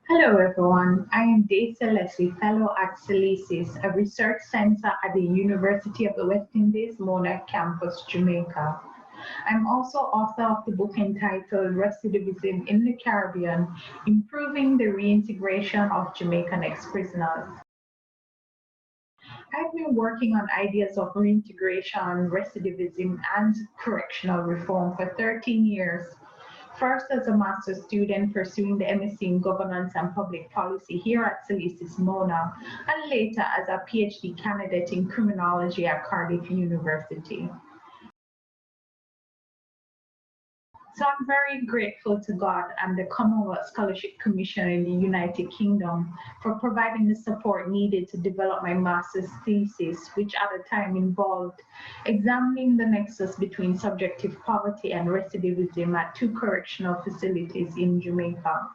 Hello everyone, I am Dacia, fellow at SALISES, a research center at the University of the West Indies, Mona campus, Jamaica. I'm also author of the book entitled Recidivism in the Caribbean, Improving the Reintegration of Jamaican Ex-Prisoners. I've been working on ideas of reintegration, recidivism, and correctional reform for 13 years. First as a master's student pursuing the MSc in Governance and Public Policy here at SALISES Mona, and later as a PhD candidate in criminology at Cardiff University. So I'm very grateful to God and the Commonwealth Scholarship Commission in the United Kingdom for providing the support needed to develop my master's thesis, which at the time involved examining the nexus between subjective poverty and recidivism at two correctional facilities in Jamaica.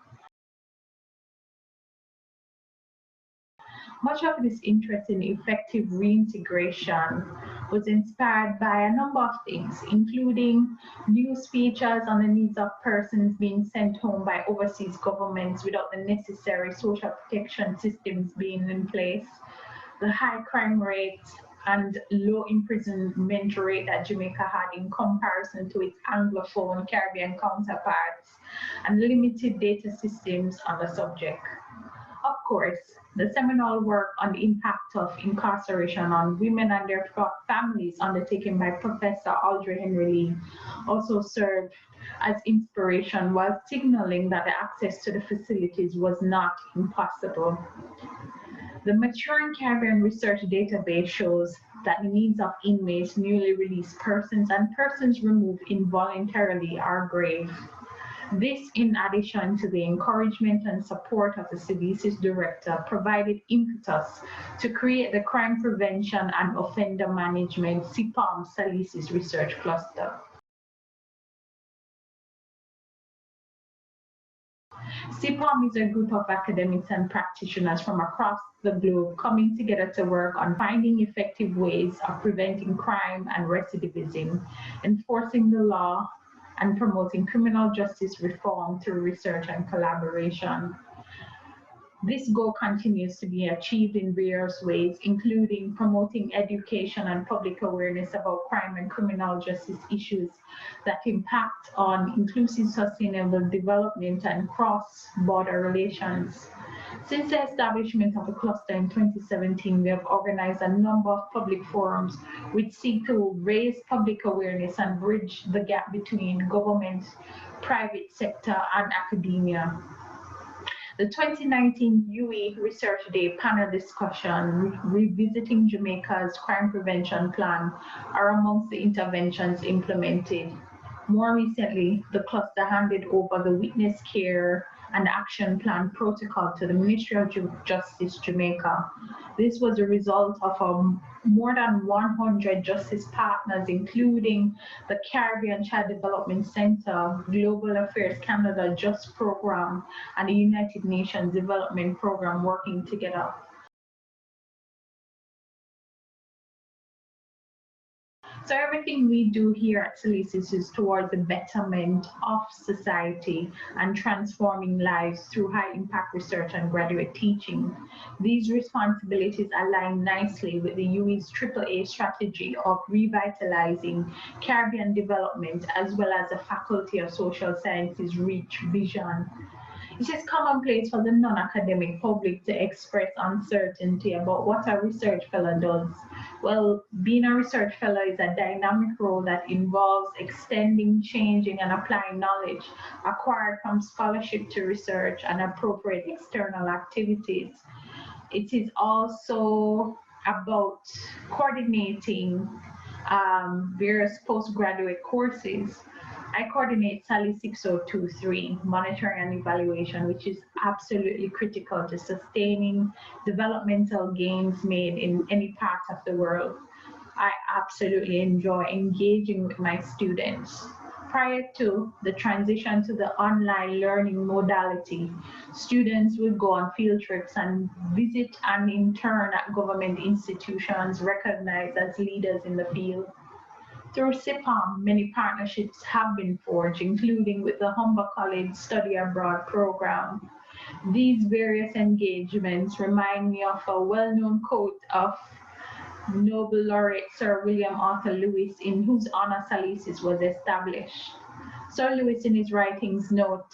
Much of this interest in effective reintegration was inspired by a number of things, including news features on the needs of persons being sent home by overseas governments without the necessary social protection systems being in place, the high crime rate and low imprisonment rate that Jamaica had in comparison to its Anglophone Caribbean counterparts, and limited data systems on the subject. Of course, the seminal work on the impact of incarceration on women and their families undertaken by Professor Audrey Henry Lee also served as inspiration while signaling that the access to the facilities was not impossible. The maturing Caribbean research database shows that the needs of inmates, newly released persons, and persons removed involuntarily are grave. This, in addition to the encouragement and support of the SALISES director, provided impetus to create the Crime Prevention and Offender Management CPOM SALISES Research Cluster. CPOM is a group of academics and practitioners from across the globe coming together to work on finding effective ways of preventing crime and recidivism, enforcing the law, and promoting criminal justice reform through research and collaboration. This goal continues to be achieved in various ways, including promoting education and public awareness about crime and criminal justice issues that impact on inclusive sustainable development and cross-border relations. Since the establishment of the cluster in 2017, we have organized a number of public forums which seek to raise public awareness and bridge the gap between government, private sector, and academia. The 2019 UE Research Day panel discussion, Revisiting Jamaica's Crime Prevention Plan, are amongst the interventions implemented. More recently, the cluster handed over the Witness Care and Action Plan protocol to the Ministry of Justice, Jamaica. This was a result of more than 100 justice partners, including the Caribbean Child Development Center, Global Affairs Canada Just Program, and the United Nations Development Program working together. So everything we do here at SALISES is towards the betterment of society and transforming lives through high impact research and graduate teaching. These responsibilities align nicely with the UE's AAA strategy of revitalizing Caribbean development, as well as the Faculty of Social Sciences REACH vision. It is commonplace for the non-academic public to express uncertainty about what a research fellow does. Well, being a research fellow is a dynamic role that involves extending, changing, and applying knowledge acquired from scholarship to research and appropriate external activities. It is also about coordinating various postgraduate courses. I coordinate SALI 6023, monitoring and evaluation, which is absolutely critical to sustaining developmental gains made in any part of the world. I absolutely enjoy engaging with my students. Prior to the transition to the online learning modality, students would go on field trips and visit and intern at government institutions recognized as leaders in the field. Through CPOM, many partnerships have been forged, including with the Humber College Study Abroad program. These various engagements remind me of a well-known quote of Nobel laureate Sir William Arthur Lewis, in whose honor SALISES was established. Sir Lewis in his writings note,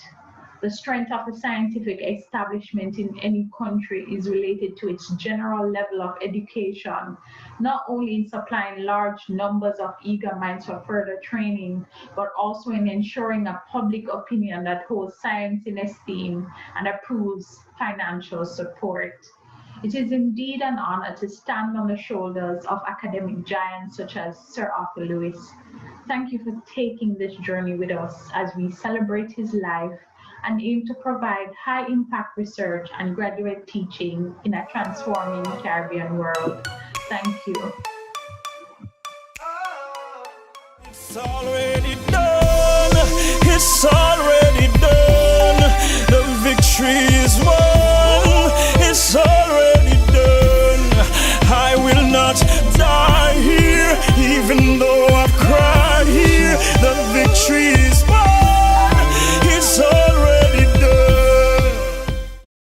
the strength of a scientific establishment in any country is related to its general level of education, not only in supplying large numbers of eager minds for further training, but also in ensuring a public opinion that holds science in esteem and approves financial support. It is indeed an honor to stand on the shoulders of academic giants such as Sir Arthur Lewis. Thank you for taking this journey with us as we celebrate his life and aim to provide high-impact research and graduate teaching in a transforming Caribbean world. Thank you. It's already